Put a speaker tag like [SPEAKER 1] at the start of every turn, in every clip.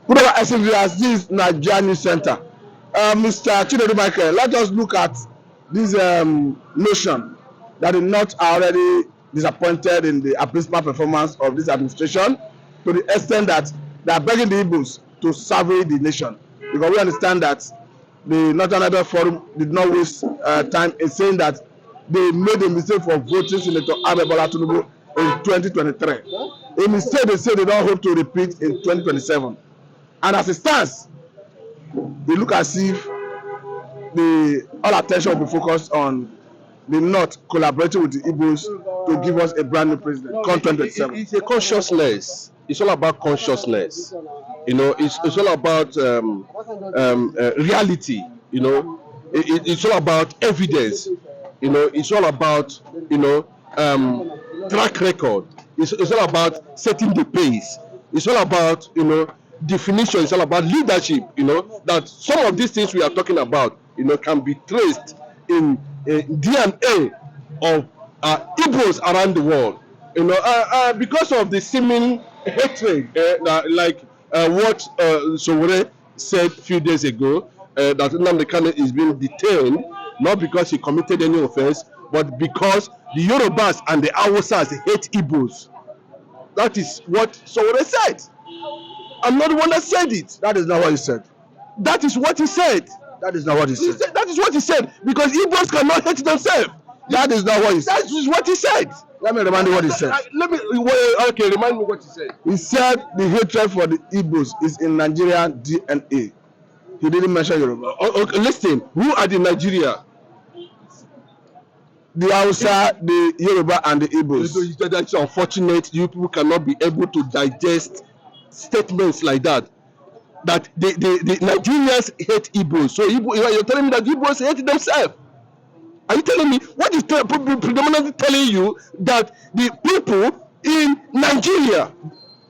[SPEAKER 1] Put our SMV as this Nigeria News Center. Mr. Tinubu Michael, let us look at this notion that the North are already disappointed in the abysmal performance of this administration to the extent that they are begging the Igbos to survey the nation. Because we understand that the Northern Nigeria Forum did not waste time in saying that they made a mistake for voting Senator Ahmed Bola Tinubu in 2023. A mistake they say they don't hope to repeat in 2027. And as it stands, they look as if all attention will be focused on the North collaborating with the Igbos to give us a brand new president. Come 2027.
[SPEAKER 2] It's a consciousness. It's all about consciousness. It's all about reality. It's all about evidence. It's all about track record. It's all about setting the pace. It's all about definition. It's all about leadership. That some of these things we are talking about can be traced in DNA of Igbos around the world. Because of the seeming hatred, like what Sowore said a few days ago, that Nnamdi Kanu is being detained not because he committed any offense, but because the Yorubas and the Hausas hate Igbos. That is what Sowore said. I'm not the one that said it.
[SPEAKER 1] That is not what he said.
[SPEAKER 2] That is what he said.
[SPEAKER 1] That is not what he said.
[SPEAKER 2] That is what he said, because Igbos cannot hate themselves.
[SPEAKER 1] That is not what he said.
[SPEAKER 2] That is what he said.
[SPEAKER 1] Let me remind you what he said.
[SPEAKER 2] Okay, remind me what he said.
[SPEAKER 1] He said the hatred for the Igbos is in Nigerian DNA. He didn't mention Yoruba.
[SPEAKER 2] Okay, listen, who are the Nigeria?
[SPEAKER 1] The Hausa, the Yoruba, and the Igbos.
[SPEAKER 2] That's unfortunate. You people cannot be able to digest statements like that. That the Nigerians hate Igbos. So you're telling me that Igbos hate themselves? Are you telling me what is predominantly telling you that the people in Nigeria,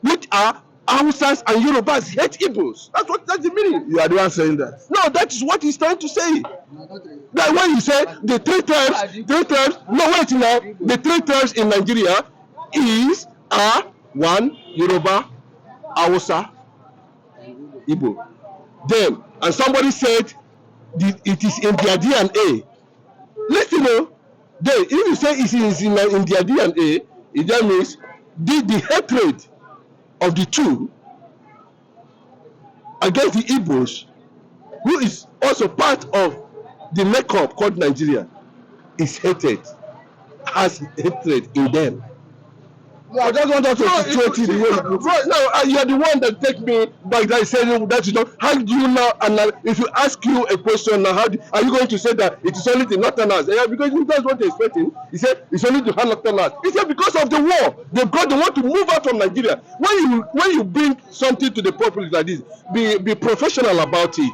[SPEAKER 2] which are Hausas and Yorubas, hate Igbos? That's the meaning.
[SPEAKER 1] You are the one saying that.
[SPEAKER 2] No, that is what he's trying to say. That when you say the three tribes. No, wait now. The three tribes in Nigeria are one Yoruba, Hausa, Igbo. Then, and somebody said it is in their DNA. Listen, then if you say it is in their DNA, it just means the hatred of the two against the Igbos, who is also part of the makeup called Nigeria, is hated, has hatred in them.
[SPEAKER 1] No, I just want us to situate it the way you put it.
[SPEAKER 2] No, you are the one that take me back that said that you know. How do you now? And if you ask you a question now, are you going to say that it is only the Northerners? Yeah, because that's what they're expecting. He said it's only the Northerners. He said because of the war, they want to move out from Nigeria. When you bring something to the public like this, be professional about it.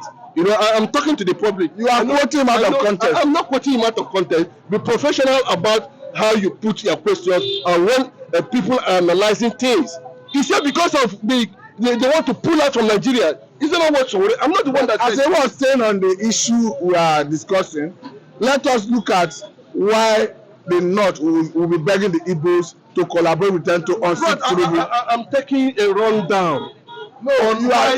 [SPEAKER 2] I'm talking to the public.
[SPEAKER 1] You are quoting him out of context.
[SPEAKER 2] I'm not quoting him out of context. Be professional about how you put your questions and when people are analyzing things. He said because of they want to pull out from Nigeria. Is that not what? So I'm not the one that.
[SPEAKER 1] As I was saying on the issue we are discussing, let us look at why the North will be begging the Igbos to collaborate with them to unseat Tinubu.
[SPEAKER 2] I'm taking a rundown.
[SPEAKER 1] No, you are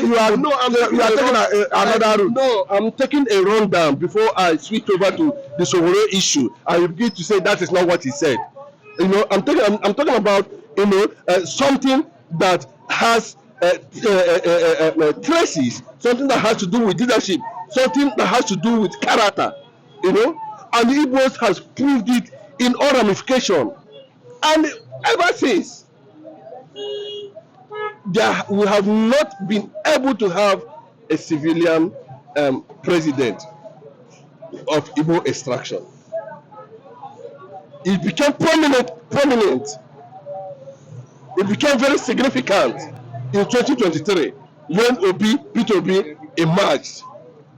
[SPEAKER 1] taking another route.
[SPEAKER 2] No, I'm taking a rundown before I switch over to the Sowore issue. I will begin to say that is not what he said. I'm talking about something that has traces, something that has to do with leadership, something that has to do with character, and the Igbos has proved it in all ramification, and ever since. We have not been able to have a civilian president of Igbo extraction. It became prominent. It became very significant in 2023 when Peter Obi emerged,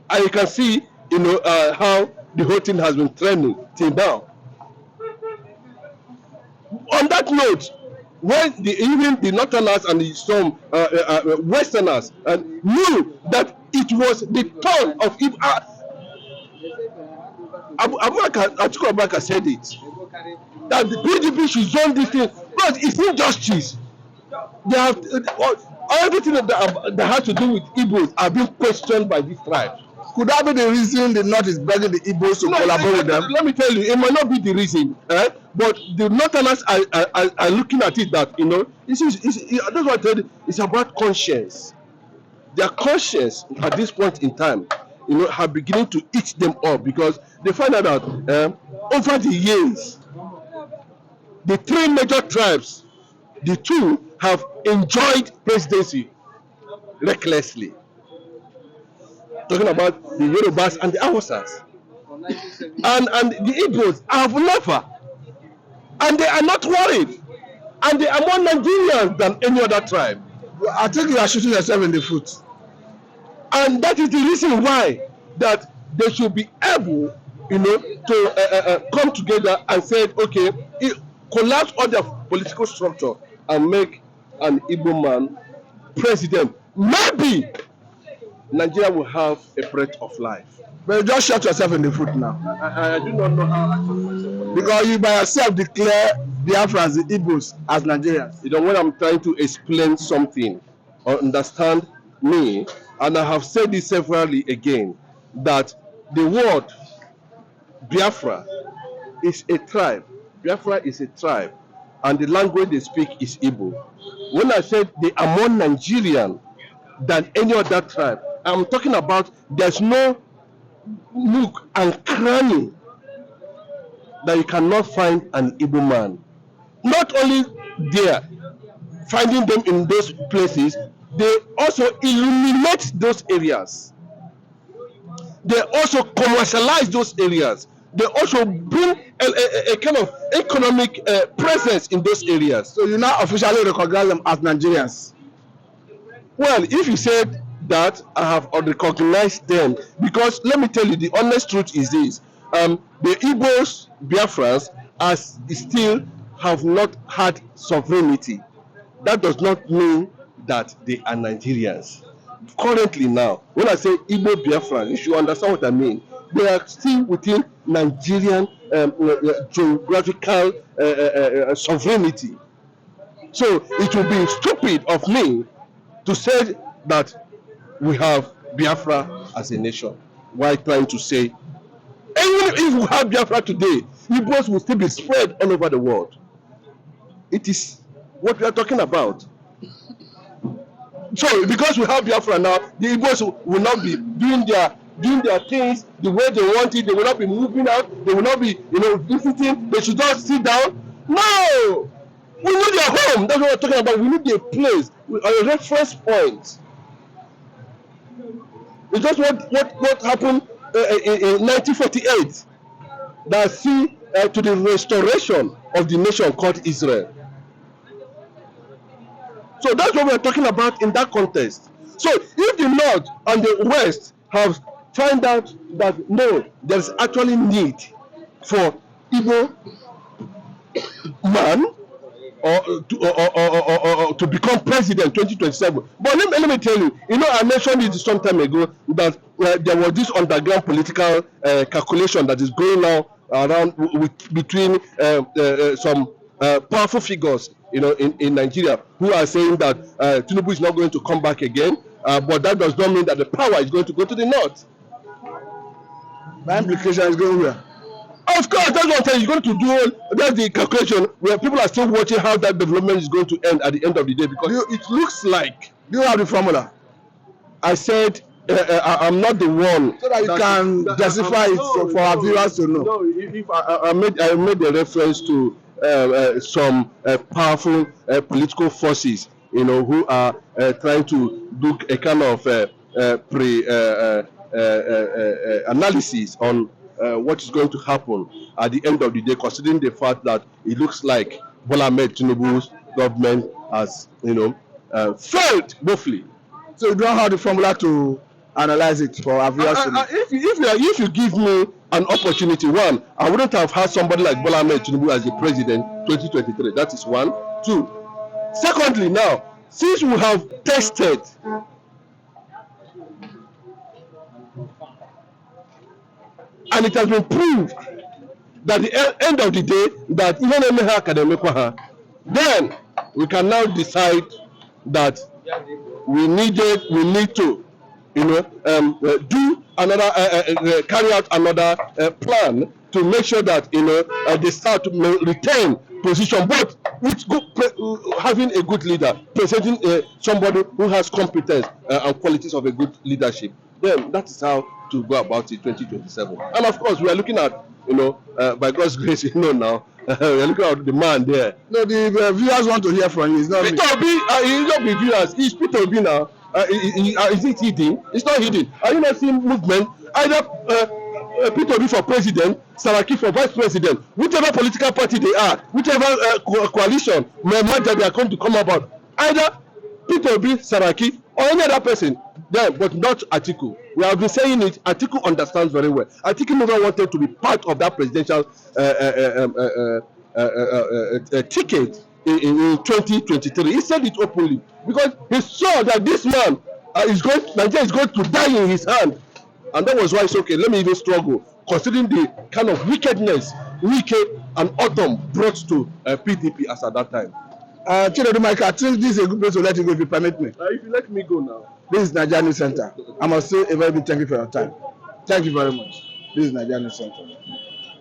[SPEAKER 2] and you can see, how the whole thing has been trending till now. On that note, when even the Northerners and some Westerners knew that it was the turn of Atiku Abubakar said it, that the PDP should zone this thing, but it's injustice. They have Everything that has to do with Igbos are being questioned by these tribes.
[SPEAKER 1] Could that be the reason the North is begging the Igbos to collaborate with them?
[SPEAKER 2] Let me tell you, it might not be the reason, but the Northerners are looking at it that, that's what I tell you, it's about conscience. Their conscience at this point in time, have beginning to eat them up, because they find out that over the years, the three major tribes, the two have enjoyed presidency recklessly. Talking about the Yorubas and the Hausas. And the Igbos have never. And they are not worried. And they are more Nigerians than any other tribe.
[SPEAKER 1] I think you are shooting yourself in the foot.
[SPEAKER 2] And that is the reason why that they should be able, to come together and say, okay, collapse all their political structure and make an Igbo man president. Maybe Nigeria will have a breath of life.
[SPEAKER 1] But you just shot yourself in the foot now.
[SPEAKER 2] I do not know how I shot myself.
[SPEAKER 1] Because you by yourself declare Biafra as the Igbos as Nigerians.
[SPEAKER 2] When I'm trying to explain something or understand me, and I have said this severally again, that the word Biafra is a tribe. Biafra is a tribe, and the language they speak is Igbo. When I said they are more Nigerian than any other tribe, I'm talking about there's no nook and cranny that you cannot find an Igbo man. Not only there, finding them in those places, they also illuminate those areas. They also commercialize those areas. They also bring a kind of economic presence in those areas.
[SPEAKER 1] So you now officially recognize them as Nigerians?
[SPEAKER 2] Well, if you said that, I have recognized them, because let me tell you, the honest truth is this: the Igbos, Biafrans, still have not had sovereignty. That does not mean that they are Nigerians. Currently now, when I say Igbo Biafran, you should understand what I mean. They are still within Nigerian geographical sovereignty. So it would be stupid of me to say that we have Biafra as a nation, while trying to say, even if we have Biafra today, Igbos will still be spread all over the world. It is what we are talking about. So because we have Biafra now, the Igbos will not be doing their things the way they want it. They will not be moving out. They will not be, visiting. They should just sit down. No, we need a home. That's what we're talking about. We need a place, a reference point. It's just what happened in 1948 that see to the restoration of the nation called Israel. So that's what we're talking about in that context. So if the North and the West have found out that no, there's actually need for Igbo man or to become president 2027. But let me tell you, I mentioned it some time ago that there was this underground political calculation that is going now around between some powerful figures, in Nigeria, who are saying that Tinubu is not going to come back again, but that does not mean that the power is going to go to the North.
[SPEAKER 1] My implication is going where?
[SPEAKER 2] Of course, that's what I'm saying. You're going to do that's the calculation where people are still watching how that development is going to end at the end of the day, because it looks like.
[SPEAKER 1] Do you have the formula?
[SPEAKER 2] I said I'm not the one.
[SPEAKER 1] So that you can justify it for our viewers to know.
[SPEAKER 2] No, if I made a reference to some powerful political forces, who are trying to do a kind of analysis on what is going to happen at the end of the day, considering the fact that it looks like Bola Ahmed Tinubu's government has, failed woefully.
[SPEAKER 1] So you don't have the formula to analyze it for our viewers to know.
[SPEAKER 2] If you give me an opportunity, one, I wouldn't have had somebody like Bola Ahmed Tinubu as the president 2023. That is one. Two. Secondly, now, since we have tested and it has been proved that at the end of the day that even then we can now decide that we need to, do another, carry out another plan to make sure that they start to retain position, but with good, having a good leader, presenting somebody who has competence and qualities of a good leadership. Then that is how to go about it 2027. And of course, we are looking at, by God's grace, now, we are looking at the man there.
[SPEAKER 1] No, the viewers want to hear from you. It's not
[SPEAKER 2] Peter Obi, he's not the viewers. It's Peter Obi now. Is it hidden? It's not hidden. Are you not seeing movement? Either Peter Obi for president, Saraki for vice president, whichever political party they are, whichever coalition, merger they are going to come about, either Peter Obi, Saraki, or any other person, then, but not Atiku. We have been saying it. Atiku understands very well. Atiku never wanted to be part of that presidential ticket in 2023. He said it openly because he saw that this man Nigeria is going to die in his hand, and that was why it's okay. Let me even struggle, considering the kind of wickedness Wike and Autumn brought to PDP as at that time.
[SPEAKER 1] Tinubu, Mike, I think this is a good place to let you go if you permit me.
[SPEAKER 2] If you let me go now.
[SPEAKER 1] This is Nigeria News Center. I must say a very big thank you for your time. Thank you very much. This is Nigeria News Center.